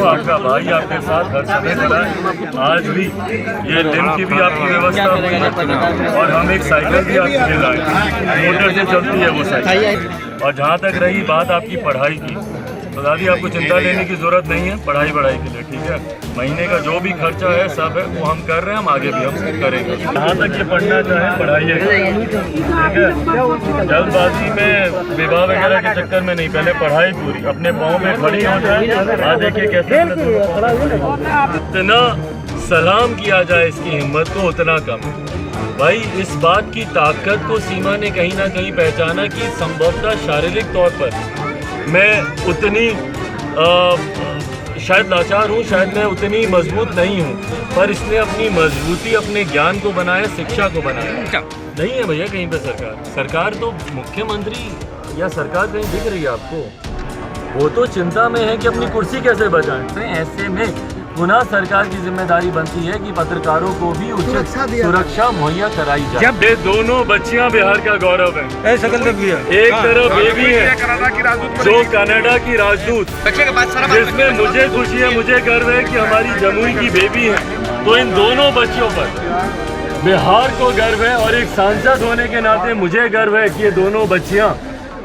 हो, आपका भाई आपके साथ हर समय खड़ा है। आज भी ये लिफ्ट की भी आपकी व्यवस्था हुई है और हम एक साइकिल भी आपके लिए लाए, मोटर से चलती है वो साइकिल। और जहाँ तक रही बात आपकी पढ़ाई की, तो दादी आपको चिंता लेने की ज़रूरत नहीं है पढ़ाई के लिए, ठीक है। महीने का जो भी खर्चा है सब है वो हम कर रहे हैं, हम आगे भी हम करेंगे। जहाँ तक ये पढ़ना चाहें पढ़ाइए, ठीक है। जल्दबाजी में विवाह वगैरह के चक्कर में नहीं, पहले पढ़ाई पूरी अपने पाँव में खड़ी हो जाए। आज देखिए कैसे इतना सलाम किया जाए इसकी हिम्मत को, उतना कम। भाई इस बात की ताकत को सीमा ने कहीं ना कहीं पहचाना कि संभवतः शारीरिक तौर पर मैं उतनी शायद लाचार हूँ, शायद मैं उतनी मजबूत नहीं हूँ, पर इसने अपनी मजबूती अपने ज्ञान को बनाया, शिक्षा को बनाया। नहीं है भैया कहीं पे सरकार तो मुख्यमंत्री या सरकार कहीं दिख रही है आपको? वो तो चिंता में है कि अपनी कुर्सी कैसे बचाएं। ऐसे में पुनः सरकार की जिम्मेदारी बनती है कि पत्रकारों को भी उचित सुरक्षा मुहैया कराई जाए। जब ये दोनों बच्चियां बिहार का गौरव है, एक तरफ बेबी है जो कनाडा की राजदूत, जिसमें मुझे खुशी है, मुझे गर्व है कि हमारी जमुई की बेबी है। तो इन दोनों बच्चियों पर बिहार को गर्व है और एक सांसद होने के नाते मुझे गर्व है कि ये दोनों बच्चियां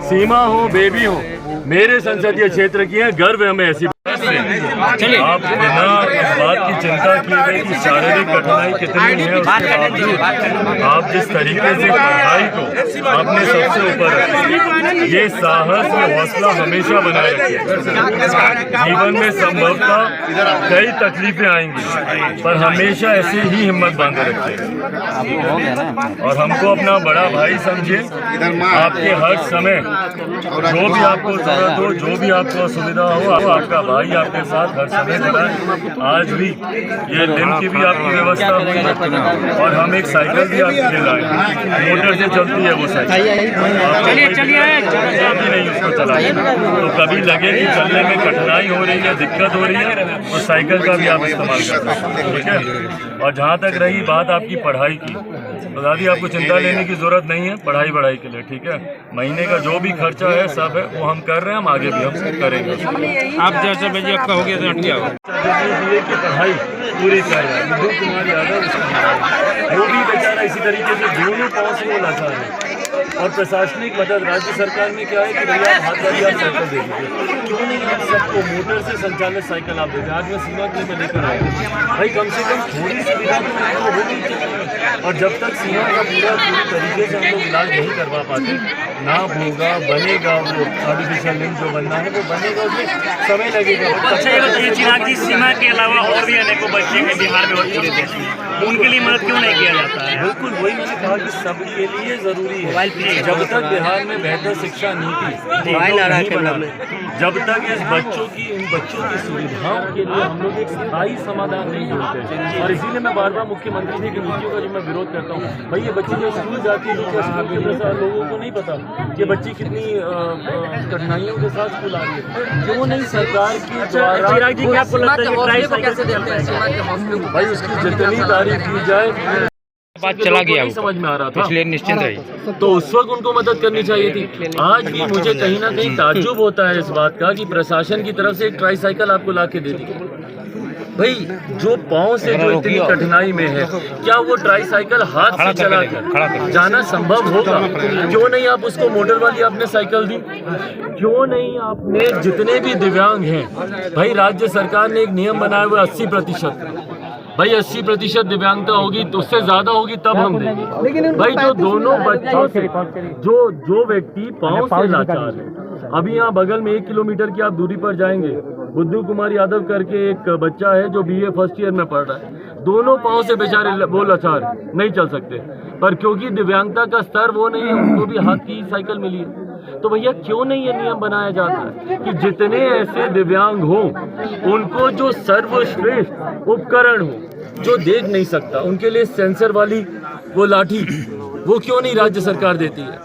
सीमा हो, बेबी हो, मेरे संसदीय क्षेत्र की है। गर्व है हमें ऐसी। चलिए आप बिना इस बात की चिंता किए गए कि शारीरिक कठिनाई कितनी है, उसके बावजूद आप जिस तरीके से पढ़ाई को आपने सबसे ऊपर रखा, ये साहस, ये हौसला हमेशा बनाए रखिए। जीवन में संभवतः कई तकलीफें आएंगी, पर हमेशा ऐसे ही हिम्मत बांधे रखिए और हमको अपना बड़ा भाई समझिए। आपके हर समय जो भी आपको जरूरत हो, जो भी आपको असुविधा हो, आपका भाई आपके साथ हर समय खड़ा है। आज भी ये लिफ्ट की भी आपकी व्यवस्था हुई है और हम एक साइकिल भी आपके लिए लाए, मोटर से चलती है वो साइकिल। चलिए नहीं उसको चलाने, तो कभी लगे कि चलने में कठिनाई हो रही है, दिक्कत हो रही है, तो साइकिल का भी आप इस्तेमाल कर सकते हैं, ठीक है। और जहाँ तक रही बात आपकी पढ़ाई की, तो दादी आपको चिंता लेने की ज़रूरत नहीं है पढ़ाई के लिए, ठीक है। महीने का जो भी खर्चा है सब है वो हम कर रहे हैं, हम आगे भी हम करेंगे। आप जैसे भैया आपका हो गया तो हट गया बीए की पढ़ाई पूरी कराई, बुद्धू कुमार यादव वो भी बेचारा इसी तरीके से दोनों पाँव से वो लाचार है। और प्रशासनिक मदद राज्य सरकार में क्या है कि भैया हाथ वाली आप साइकिल दे दीजिए, क्यों नहीं आप सबको मोटर से संचालित साइकिल आप देते। आज मैं सीमा के लिए मैं लेकर आया भाई, कम से कम थोड़ी सुविधा तो होनी चाहिए। और जब तक सीमा का पूरी तरीके से हम लोग इलाज नहीं करवा पाते, ना होगा बनेगा वो आर्टिफिशियल लिंक जो बनना है वो बनेगा, उसमें समय लगेगा। अच्छा ये बताइए चिराग जी, सीमा के अलावा और भी अनेकों बच्चे हैं बिहार में और पूरे देश में, उनके लिए मदद क्यों नहीं किया जाता है? बिल्कुल वही मैंने कहा कि सबके लिए जरूरी है। जब तक बिहार में बेहतर शिक्षा नीति नहीं बना, जब तक इन बच्चों की सुविधाओं के लिए हम लोग एक स्थायी समाधान नहीं ढूंढते। और इसीलिए मैं बार बार मुख्यमंत्री जी की नीतियों का जो मैं विरोध करता हूँ, भाई ये बच्ची जो स्कूल जाती है, लोगों को नहीं पता ये बच्ची कितनी कठिनाइयों के साथ स्कूल आ रही है, क्यों नहीं सरकार की चिराग जी क्या आपको लगता है भाई उसकी जितनी तारीफ की जाए। बात चला गया समझ में आ रहा था, इसलिए निश्चिंत रहिए। तो उस वक्त उनको मदद करनी चाहिए थी। आज भी मुझे कहीं ना कहीं ताज्जुब होता है इस बात का कि प्रशासन की तरफ से एक ट्राई साइकिल आपको ला के दे दी। भाई जो पाँव से जो इतनी कठिनाई में है, क्या वो ट्राई साइकिल हाथ से चलाकर जाना संभव होगा? क्यों नहीं आप उसको मोटर वाली आपने साइकिल दी? क्यों नहीं आपने जितने भी दिव्यांग हैं, भाई राज्य सरकार ने एक नियम बनाया हुआ 80%, भाई 80% दिव्यांगता होगी तो उससे ज्यादा होगी तब हम देंगे। भाई जो दोनों बच्चों से जो व्यक्ति पाँव से लाचार है, अभी यहाँ बगल में 1 किलोमीटर की आप दूरी पर जाएंगे, बुद्धू कुमार यादव करके एक बच्चा है जो बीए फर्स्ट ईयर में पढ़ रहा है, दोनों पाँव से बेचारे वो लाचार नहीं चल सकते, पर क्योंकि दिव्यांगता का स्तर वो नहीं है, उनको भी हाथ की साइकिल मिली है। तो भैया क्यों नहीं ये नियम बनाया जाता है कि जितने ऐसे दिव्यांग हो उनको जो सर्वश्रेष्ठ उपकरण हो, जो देख नहीं सकता उनके लिए सेंसर वाली वो लाठी, वो क्यों नहीं राज्य सरकार देती है?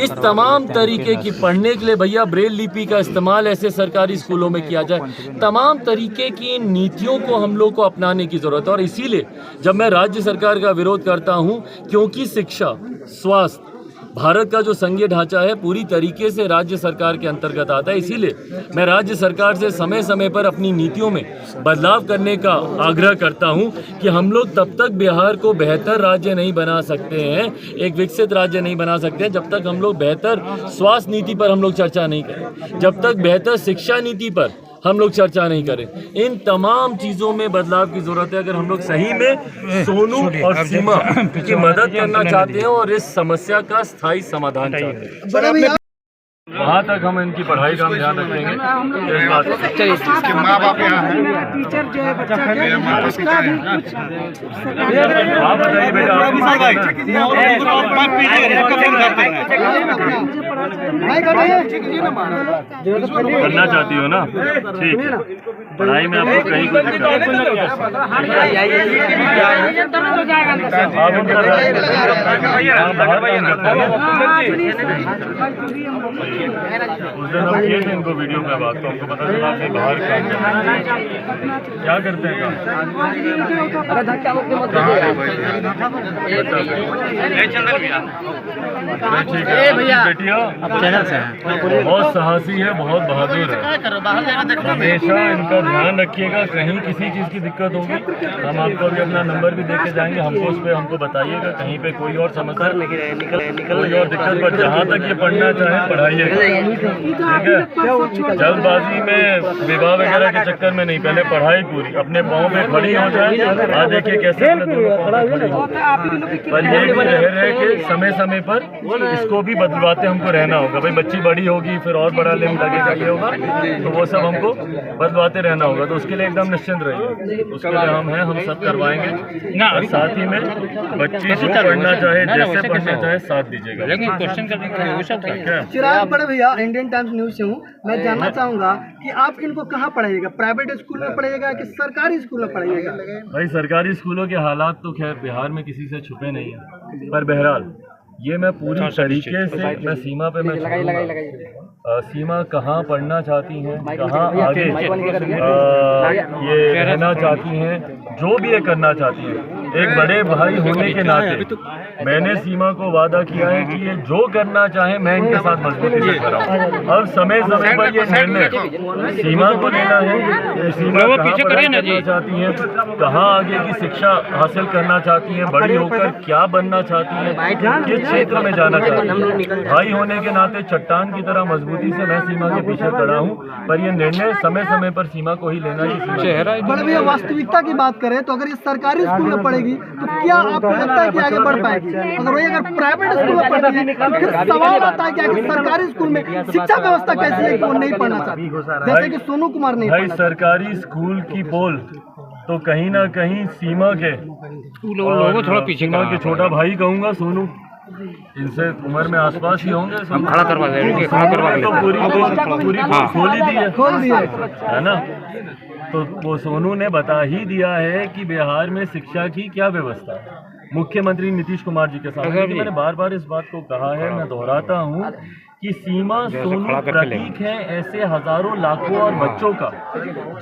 इस तमाम तरीके की पढ़ने के लिए भैया ब्रेल लिपि का इस्तेमाल ऐसे सरकारी स्कूलों में किया जाए। तमाम तरीके की नीतियों को हम लोग को अपनाने की जरूरत है। और इसीलिए जब मैं राज्य सरकार का विरोध करता हूं, क्योंकि शिक्षा, स्वास्थ्य, भारत का जो संघीय ढांचा है पूरी तरीके से राज्य सरकार के अंतर्गत आता है। इसीलिए मैं राज्य सरकार से समय समय पर अपनी नीतियों में बदलाव करने का आग्रह करता हूं कि हम लोग तब तक बिहार को बेहतर राज्य नहीं बना सकते हैं, एक विकसित राज्य नहीं बना सकते हैं, जब तक हम लोग बेहतर स्वास्थ्य नीति पर हम लोग चर्चा नहीं करें, जब तक बेहतर शिक्षा नीति पर हम लोग चर्चा नहीं करें। इन तमाम चीज़ों में बदलाव की जरूरत है। अगर हम लोग सही में सोनू और सीमा की मदद करना चाहते हैं और इस समस्या का स्थायी समाधान चाहते हैं, वहाँ तक हम इनकी पढ़ाई का हम ध्यान रखेंगे। इस बात इसके माँ बाप यहाँ हैं, टीचर जो है बच्चा के उसका भी कुछ आप बताइए बेटा, करना चाहती हो ना? ठीक है, पढ़ाई में आपको कहीं कोई दिक्कत उस दिन हम किए थे इनको वीडियो में बात, तो हमको पता चला कि बाहर क्या करते हैं बेटिया बहुत साहसी है, बहुत बहादुर है। हमेशा इनका ध्यान रखिएगा, कहीं किसी चीज़ की दिक्कत होगी हम आपको अभी अपना नंबर भी देके जाएंगे, हमको उस पर हमको बताइएगा कहीं पे कोई और समस्या कोई और दिक्कत, पर जहाँ तक ये पढ़ना चाहे पढ़ाइएगा, ठीक है? जल्दबाजी में विवाह वगैरह के चक्कर में नहीं, पहले पढ़ाई पूरी अपने पाँव पे खड़ी हो जाए। आज देखिए कैसे पर ये भी रह के समय समय पर इसको भी बदलवाते हमको रहना होगा। भाई बच्ची बड़ी होगी फिर और बड़ा लिम्ब लगेगा, ये होगा, तो वो सब हमको बदलवाते रहना होगा। तो उसके लिए एकदम निश्चिंत रहिए, उसके लिए हम हैं, हम सब करवाएंगे। और साथ ही में बच्ची जो पढ़ना चाहे, जैसे पढ़ना चाहे, साथ दीजिएगा। चिराग बड़े भैया, इंडियन टाइम्स न्यूज से हूँ। मैं जानना चाहूँगा कि आप इनको कहाँ पढ़ाइएगा, प्राइवेट स्कूल में पढ़ाइएगा कि सरकारी स्कूल में पढ़ाइएगा? भाई सरकारी स्कूलों के हालात तो खैर बिहार में किसी से छुपे नहीं है, पर बहरहाल ये मैं पूरी तरीके से मैं सीमा पे मैं सीमा कहाँ पढ़ना चाहती हैं, कहाँ आगे ये रहना चाहती हैं, जो भी ये करना चाहती हैं, एक बड़े भाई होने के नाते मैंने सीमा को वादा किया है कि ये जो करना चाहे मैं इनके साथ मजबूती से कराऊं। अब समय समय पर ये निर्णय सीमा को लेना है, सीमा कहाँ पढ़ना चाहती हैं, कहाँ आगे की शिक्षा हासिल करना चाहती हैं, बड़ी होकर क्या बनना चाहती हैं, किस क्षेत्र में जाना चाहती हैं। भाई होने के नाते चट्टान की तरह मजबूती से मैं सीमा के पीछे खड़ा हूँ, पर ये निर्णय समय समय पर सीमा को ही लेना है। बड़े भैया, वास्तविकता की बात करें तो अगर ये सरकारी स्कूल में पढ़ेगी तो क्या आपको लगता है कि आगे बढ़ पाएगी? अगर वही अगर प्राइवेट स्कूल में पढ़ती है तो फिर सवाल आता है कि आगे सरकारी स्कूल में शिक्षा व्यवस्था कैसी है कि वो नहीं पढ़ना चाहती, जैसे कि सोनू कुमार नहीं भाई सरकारी स्कूल की बोल तो कहीं ना कहीं सीमा के थोड़ा पीछे, सीमा के छोटा भाई कहूँगा सोनू, इनसे उम्र में आसपास ही होंगे। हम खड़ा करवा देंगे, तो पूरी खोल दी है ना। तो वो सोनू ने बता ही दिया है कि बिहार में शिक्षा की क्या व्यवस्था है, मुख्यमंत्री नीतीश कुमार जी के सामने। मैंने बार बार इस बात को कहा है, मैं दोहराता हूँ कि सीमा सोनू प्रतीक है ऐसे हजारों लाखों और बच्चों का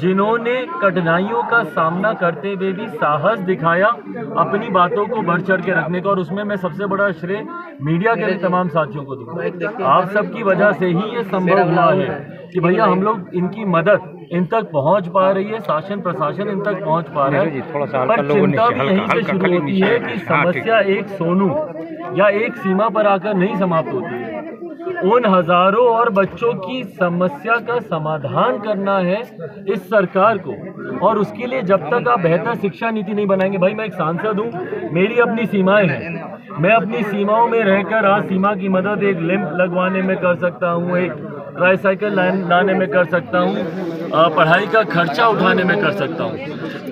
जिन्होंने कठिनाइयों का सामना करते हुए भी साहस दिखाया अपनी बातों को बढ़ चढ़ के रखने का। और उसमें मैं सबसे बड़ा श्रेय मीडिया के तमाम साथियों को दूंगा। आप सबकी वजह से ही ये संभव हुआ है कि भैया हम लोग इनकी मदद इन तक पहुंच पा रही है, शासन प्रशासन इन तक पहुंच पा रहा है। पर चिंता भी यहीं से शुरू होती है कि समस्या एक सोनू या एक सीमा पर आकर नहीं समाप्त होती है। उन हजारों और बच्चों की समस्या का समाधान करना है इस सरकार को, और उसके लिए जब तक आप बेहतर शिक्षा नीति नहीं बनाएंगे। भाई मैं एक सांसद हूँ, मेरी अपनी सीमाएं हैं, मैं अपनी सीमाओं में रहकर आज सीमा की मदद एक लिम्प लगवाने में कर सकता हूँ, एक ट्राईसाइकिल लाने में कर सकता हूँ, पढ़ाई का खर्चा उठाने में कर सकता हूँ।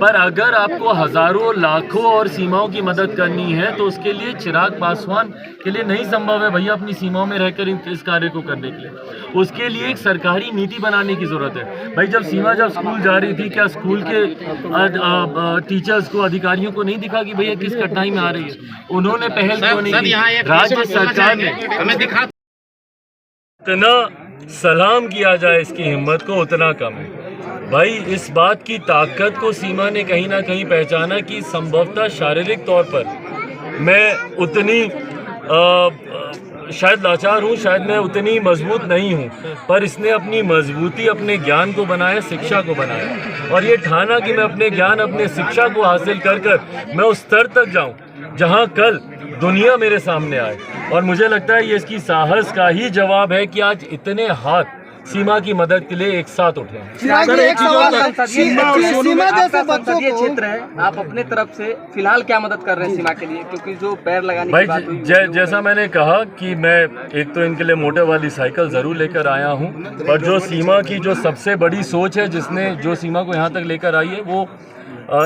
पर अगर आपको हजारों लाखों और सीमाओं की मदद करनी है तो उसके लिए चिराग पासवान के लिए नहीं संभव है भैया अपनी सीमाओं में रहकर इस कार्य को करने के लिए। उसके लिए एक सरकारी नीति बनाने की जरूरत है। भाई जब सीमा जब स्कूल जा रही थी, क्या स्कूल के टीचर्स को, अधिकारियों को नहीं दिखा कि भैया किस कठिनाई में आ रही है? उन्होंने पहल क्यों नहीं की? राज्य सरकार ने हमें दिखा। इतना सलाम किया जाए इसकी हिम्मत को उतना कम है। भाई इस बात की ताकत को सीमा ने कहीं ना कहीं पहचाना कि संभवतः शारीरिक तौर पर मैं उतनी शायद लाचार हूँ, शायद मैं उतनी मजबूत नहीं हूँ, पर इसने अपनी मजबूती अपने ज्ञान को बनाया, शिक्षा को बनाया। और ये ठाना कि मैं अपने ज्ञान, अपने शिक्षा को हासिल कर कर मैं उस स्तर तक जाऊँ जहाँ कल दुनिया मेरे सामने आए। और मुझे लगता है ये इसकी साहस का ही जवाब है कि आज इतने हाथ सीमा की मदद के लिए एक साथ उठे। सर, एक सवाल, सीमा जैसे बच्चों को क्षेत्र है, आप अपने तरफ से फिलहाल क्या मदद कर रहे हैं सीमा के लिए, क्योंकि जो पैर लगाने भाई की बात हुई जैसा मैंने कहा कि मैं एक तो इनके लिए मोटर वाली साइकिल ज़रूर लेकर आया हूँ, पर जो सीमा की जो सबसे बड़ी सोच है, जिसने जो सीमा को यहाँ तक लेकर आई है, वो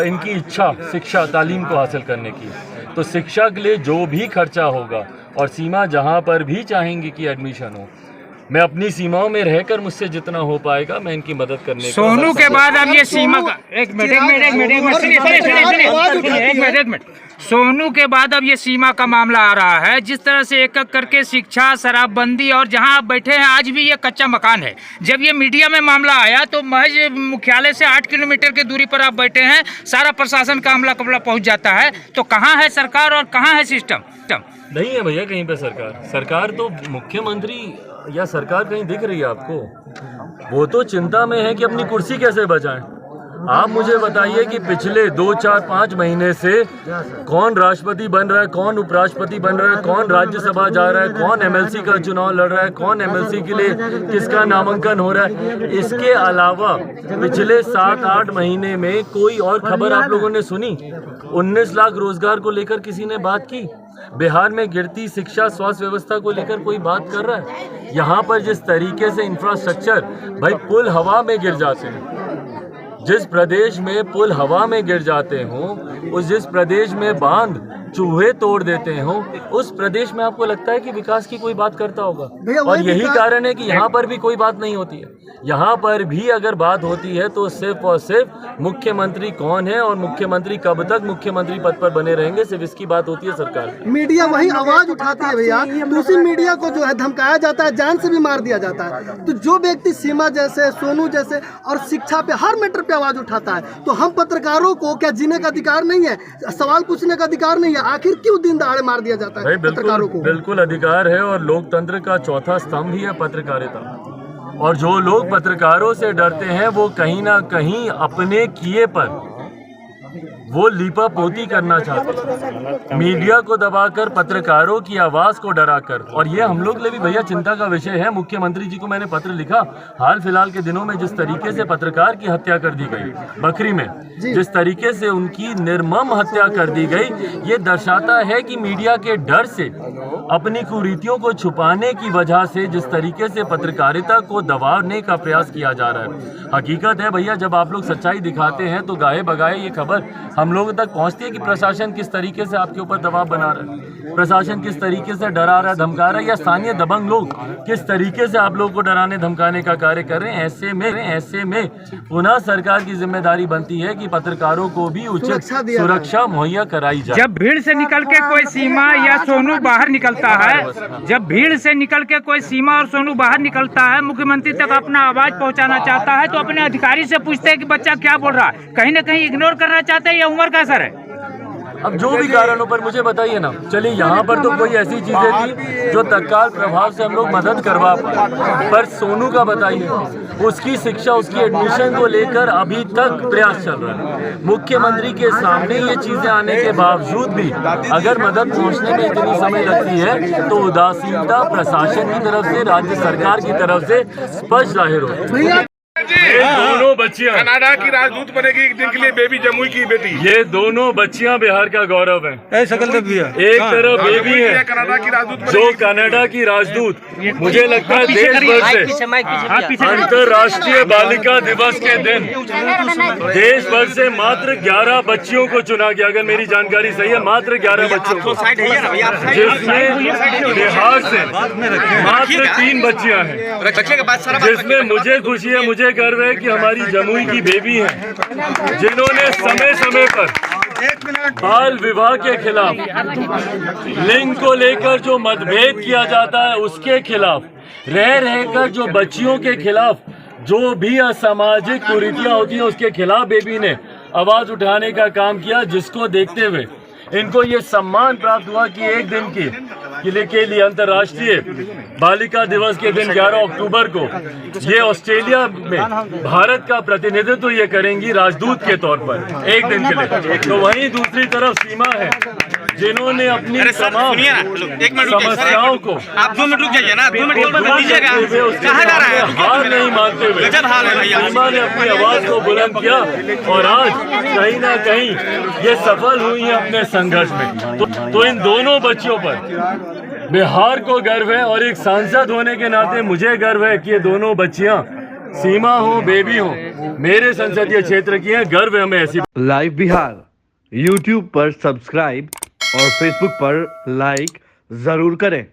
इनकी इच्छा शिक्षा तालीम को हासिल करने की। तो शिक्षा के लिए जो भी खर्चा होगा और सीमा जहाँ पर भी चाहेंगी कि एडमिशन हो, मैं अपनी सीमाओं में रहकर मुझसे जितना हो पाएगा मैं इनकी मदद करने का। सोनू के बाद अब ये सीमा का एक मिनट सोनू के बाद अब ये सीमा का मामला आ रहा है। जिस तरह से एक एक करके शिक्षा, शराबबंदी और जहां आप बैठे हैं आज भी ये कच्चा मकान है। जब ये मीडिया में मामला आया तो महज मुख्यालय से 8 किलोमीटर की दूरी पर आप बैठे हैं, सारा प्रशासन का अमला कमला पहुंच जाता है। तो कहाँ है सरकार और कहाँ है सिस्टम? नहीं है भैया कहीं पे सरकार तो मुख्यमंत्री या सरकार कहीं दिख रही है आपको? वो तो चिंता में है कि अपनी कुर्सी कैसे बचाएं। आप मुझे बताइए कि पिछले 2, 4, 5 महीने से कौन राष्ट्रपति बन रहा है, कौन उपराष्ट्रपति बन रहा है, कौन राज्यसभा जा रहा है, कौन एमएलसी का चुनाव लड़ रहा है, कौन एमएलसी के लिए किसका नामांकन हो रहा है। इसके अलावा पिछले 7-8 महीने में कोई और खबर आप लोगों ने सुनी? 19 लाख रोजगार को लेकर किसी ने बात की? बिहार में गिरती शिक्षा, स्वास्थ्य व्यवस्था को लेकर कोई बात कर रहा है? यहाँ पर जिस तरीके से इंफ्रास्ट्रक्चर, भाई पुल हवा में गिर जाते हैं, जिस प्रदेश में पुल हवा में गिर जाते हों, जिस प्रदेश में बांध चूहे तोड़ देते हों, उस प्रदेश में आपको लगता है कि विकास की कोई बात करता होगा? और यही कारण है कि यहाँ पर भी कोई बात नहीं होती है। यहाँ पर भी अगर बात होती है तो सिर्फ और सिर्फ मुख्यमंत्री कौन है और मुख्यमंत्री कब तक मुख्यमंत्री पद पर बने रहेंगे, सिर्फ इसकी बात होती है सरकार। मीडिया वही आवाज उठाती है भैया, तो उसी मीडिया को जो है धमकाया जाता है, जान से भी मार दिया जाता है। तो जो व्यक्ति सीमा जैसे, सोनू जैसे और शिक्षा पे हर मैटर पे आवाज उठाता है, तो हम पत्रकारों को क्या जीने का अधिकार नहीं है, सवाल पूछने का अधिकार नहीं है? आखिर क्यों दिन दहाड़े मार दिया जाता है पत्रकारों को? बिल्कुल अधिकार है, और लोकतंत्र का चौथा स्तंभ ही है पत्रकारिता। और जो लोग पत्रकारों से डरते हैं वो कहीं ना कहीं अपने किए पर वो लीपापोती करना चाहते हैं, मीडिया को दबाकर, पत्रकारों की आवाज को डराकर। और ये हम लोग के लिए भी भैया चिंता का विषय है। मुख्यमंत्री जी को मैंने पत्र लिखा, हाल फिलहाल के दिनों में जिस तरीके से पत्रकार की हत्या कर दी गई बकरी में, जिस तरीके से उनकी निर्मम हत्या कर दी गई, ये दर्शाता है कि मीडिया के डर से, अपनी कुरीतियों को छुपाने की वजह से जिस तरीके से पत्रकारिता को दबाने का प्रयास किया जा रहा है। हकीकत है भैया, जब आप लोग सच्चाई दिखाते हैं तो गाहे बगाहे ये खबर हम लोगों तक पहुंचती है कि प्रशासन किस तरीके से आपके ऊपर दबाव बना रहा है, प्रशासन किस तरीके से डरा रहा है, धमका रहा है, या स्थानीय दबंग लोग किस तरीके से आप लोगों को डराने धमकाने का कार्य कर रहे हैं। ऐसे में पुनः सरकार की जिम्मेदारी बनती है कि पत्रकारों को भी उचित सुरक्षा मुहैया कराई जाए। जब भीड़ से निकल के कोई सीमा या सोनू बाहर निकलता है, जब भीड़ से निकल के कोई सीमा और सोनू बाहर निकलता है, मुख्यमंत्री तक अपना आवाज पहुंचाना चाहता है, तो अपने अधिकारी से पूछते हैं कि बच्चा क्या बोल रहा है, कहीं ना कहीं इग्नोर करना चाहते हैं या उम्र का असर है? अब जो भी कारणों पर मुझे बताइए ना। चलिए यहाँ पर तो कोई ऐसी चीजें थी जो तत्काल प्रभाव से हम लोग मदद करवा पाए, पर सोनू का बताइए, उसकी शिक्षा, उसकी एडमिशन को लेकर अभी तक प्रयास चल रहा है। मुख्यमंत्री के सामने ये चीजें आने के बावजूद भी अगर मदद पहुँचने में इतनी समय लगती है तो उदासीनता प्रशासन की तरफ से, राज्य सरकार की तरफ से स्पष्ट जाहिर होती है। ये दोनों बच्चियां कनाडा की राजदूत बनेगी एक दिन के लिए, बेबी जमुई की बेटी। ये दोनों बच्चियां बिहार का गौरव है। एक तरफ बेबी है कनाडा की राजदूत जो कनाडा की राजदूत, मुझे लगता है देश भर से अंतर्राष्ट्रीय बालिका दिवस के दिन देश भर से मात्र 11 बच्चियों को चुना गया, अगर मेरी जानकारी सही है, मात्र 11 बच्चों को, जिसमें बिहार से मात्र 3 बच्चियां हैं, जिसमें मुझे खुशी है, मुझे गर्व है कि हमारी जमुई की बेबी है, जिन्होंने समय समय पर बाल विवाह के खिलाफ, लिंग को लेकर जो मतभेद किया जाता है उसके खिलाफ, रह रहकर जो बच्चियों के खिलाफ जो भी असामाजिक कुरीतियां होती हैं उसके खिलाफ बेबी ने आवाज उठाने का काम किया, जिसको देखते हुए इनको ये सम्मान प्राप्त हुआ कि एक दिन की के लिए अंतर्राष्ट्रीय बालिका दिवस के दिन 11 अक्टूबर को ये ऑस्ट्रेलिया में भारत का प्रतिनिधित्व ये करेंगी राजदूत के तौर पर एक दिन के लिए। तो वहीं दूसरी तरफ सीमा है जिन्होंने अपनी तमाम समस्याओं को आप 2 मिनट रुक जाइए ना, 2 मिनट दीजिएगा। कहाँ जा रहा है? हार नहीं मानते हुए सीमा ने अपनी आवाज को बुलंद किया और आज कहीं ना कहीं ये सफल हुई है अपने संघर्ष में। तो इन दोनों बच्चियों पर बिहार को गर्व है और एक सांसद होने के नाते मुझे गर्व है कि ये दोनों बच्चियां सीमा हो बेबी हो मेरे संसदीय क्षेत्र की हैं। गर्व है हमें ऐसी। लाइव बिहार यूट्यूब पर सब्सक्राइब और फेसबुक पर लाइक जरूर करें।